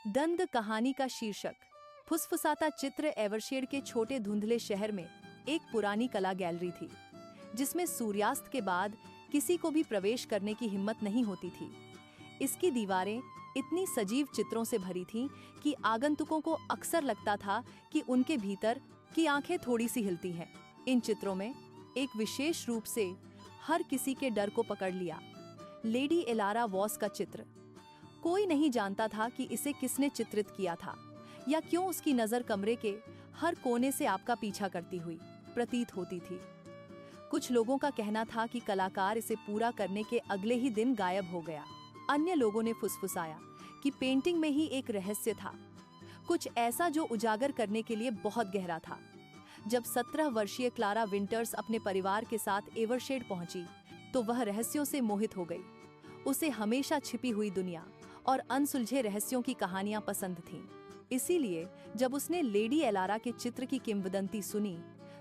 दंड कहानी का शीर्षक। फुसफुसाता चित्र। एवरशेड के छोटे धुंधले शहर में एक पुरानी कला गैलरी थी, जिसमें सूर्यास्त के बाद किसी को भी प्रवेश करने की हिम्मत नहीं होती थी। इसकी दीवारें इतनी सजीव चित्रों से भरी थीं कि आगंतुकों को अक्सर लगता था कि उनके भीतर की आंखें थोड़ी सी हिलती हैं। इन चित्रों में एक विशेष रूप से हर किसी के डर को पकड़ लिया, लेडी एलारा वॉस का चित्र। कोई नहीं जानता था कि इसे किसने चित्रित किया था या क्यों उसकी नजर कमरे के हर कोने से आपका पीछा करती हुई प्रतीत होती थी। कुछ लोगों का कहना था कि कलाकार इसे पूरा करने के अगले ही दिन गायब हो गया। अन्य लोगों ने फुसफुसाया कि पेंटिंग में ही एक रहस्य था, कुछ ऐसा जो उजागर करने के लिए बहुत गहरा था। जब 17 वर्षीय क्लारा विंटर्स अपने परिवार के साथ एवरशेड पहुंची, तो वह रहस्यों से मोहित हो गई। उसे हमेशा छिपी हुई दुनिया और अनसुलझे रहस्यों की कहानियां पसंद थीं। इसीलिए जब उसने लेडी एलारा के चित्र की किंवदंती सुनी,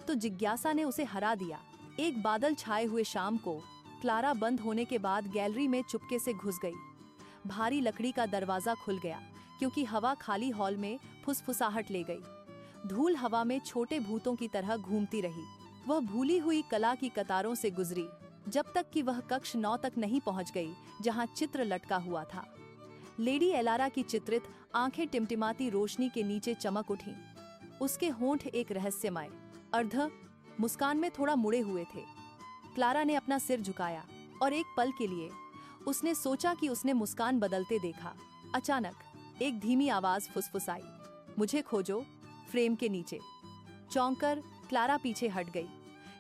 तो जिज्ञासा ने उसे हरा दिया। एक बादल छाए हुए शाम को क्लारा बंद होने के बाद गैलरी में चुपके से घुस गई। भारी लकड़ी का दरवाजा खुल गया, क्योंकि हवा खाली हॉल में फुसफुसाहट ले गई। धूल हवा में छोटे भूतों की तरह घूमती रही। वह भूली हुई कला की कतारों से गुजरी, जब तक कि वह कक्ष 9 तक नहीं पहुंच गई, जहां चित्र लटका हुआ था। लेडी एलारा की चित्रित आंखें टिमटिमाती रोशनी के नीचे चमक उठीं। उसके होंठ एक रहस्यमय अर्ध मुस्कान में थोड़ा मुड़े हुए थे। क्लारा ने अपना सिर झुकाया और एक पल के लिए उसने सोचा कि उसने मुस्कान बदलते देखा। अचानक एक धीमी आवाज फुसफुसाई, मुझे खोजो फ्रेम के नीचे। चौंककर क्लारा पीछे हट गई,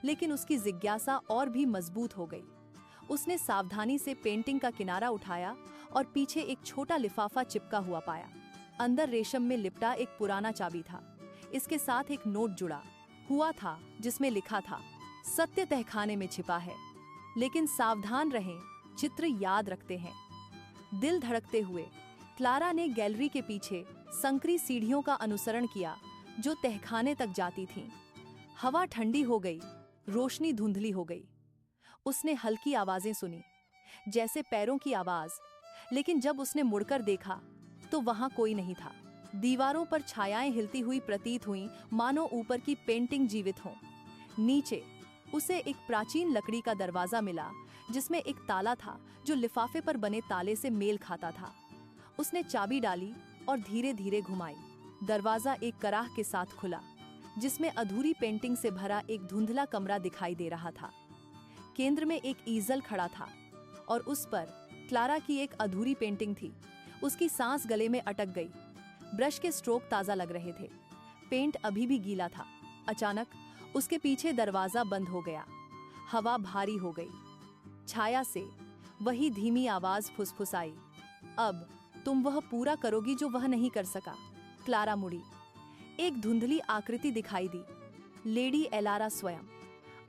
लेकिन उसकी जिज्ञासा और भी मजबूत हो गई। उसने सावधानी से पेंटिंग का किनारा उठाया और पीछे एक छोटा लिफाफा चिपका हुआ पाया। अंदर रेशम में लिपटा एक पुराना चाबी था। इसके साथ एक नोट जुड़ा हुआ था, जिसमें लिखा था, सत्य तहखाने में छिपा है, लेकिन सावधान रहें, चित्र याद रखते हैं। दिल धड़कते हुए क्लारा ने गैलरी के पीछे संकरी सीढ़ियों का अनुसरण किया, जो तहखाने तक जाती थीं। हवा ठंडी हो गई, रोशनी धुंधली हो गई। उसने हल्की आवाजें सुनी, जैसे पैरों की आवाज, लेकिन जब उसने मुड़कर देखा तो वहां कोई नहीं था। दीवारों पर छायाएं हिलती हुई प्रतीत हुईं, मानो ऊपर की पेंटिंग जीवित हो। नीचे उसे एक प्राचीन लकड़ी का दरवाजा मिला, जिसमें एक ताला था जो लिफाफे पर बने ताले से मेल खाता था। उसने चाबी डाली और धीरे धीरे घुमाई। दरवाजा एक कराह के साथ खुला, जिसमें अधूरी पेंटिंग से भरा एक धुंधला कमरा दिखाई दे रहा था। केंद्र में एक ईजल खड़ा था और उस पर क्लारा की एक अधूरी पेंटिंग थी। उसकी सांस गले में अटक गई। ब्रश के स्ट्रोक ताजा लग रहे थे, पेंट अभी भी गीला था। अचानक उसके पीछे दरवाजा बंद हो गया। हवा भारी हो गई। छाया से वही धीमी आवाज फुसफुसाई, अब तुम वह पूरा करोगी जो वह नहीं कर सका। क्लारा मुड़ी। एक धुंधली आकृति दिखाई दी। लेडी एलारा स्वयं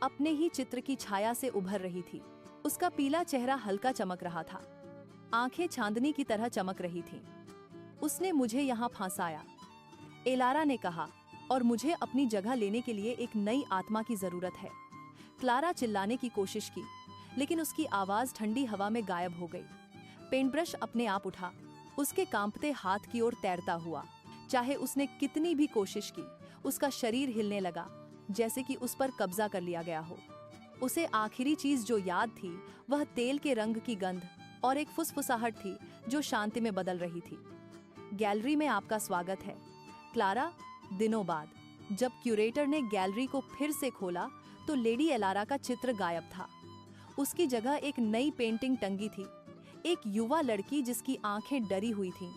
अपने ही चित्र की छाया से उभर रही थी। उसका पीला चेहरा हल्का चमक रहा था, आंखें चांदनी की तरह चमक रही थीं। उसने मुझे यहाँ फांसाया, एलारा ने कहा, और मुझे अपनी जगह लेने के लिए एक नई आत्मा की जरूरत है। क्लारा चिल्लाने की कोशिश की, लेकिन उसकी आवाज ठंडी हवा में गायब हो गई। पेंट ब्रश अपने आप उठा, उसके कांपते हाथ की ओर तैरता हुआ। चाहे उसने कितनी भी कोशिश की, उसका शरीर हिलने लगा, जैसे कि उस पर कब्जा कर लिया गया हो। उसे आखिरी चीज जो याद थी, वह तेल के रंग की गंध और एक फुसफुसाहट थी जो शांति में बदल रही थी। गैलरी में आपका स्वागत है, क्लारा। दिनों बाद जब क्यूरेटर ने गैलरी को फिर से खोला, तो लेडी एलारा का चित्र गायब था। उसकी जगह एक नई पेंटिंग टंगी थी, एक युवा लड़की जिसकी आंखें डरी हुई थीं,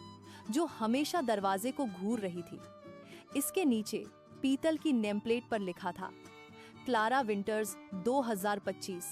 जो हमेशा दरवाजे को घूर रही थी। इसके नीचे पीतल की नेमप्लेट पर लिखा था, क्लारा विंटर्स 2025।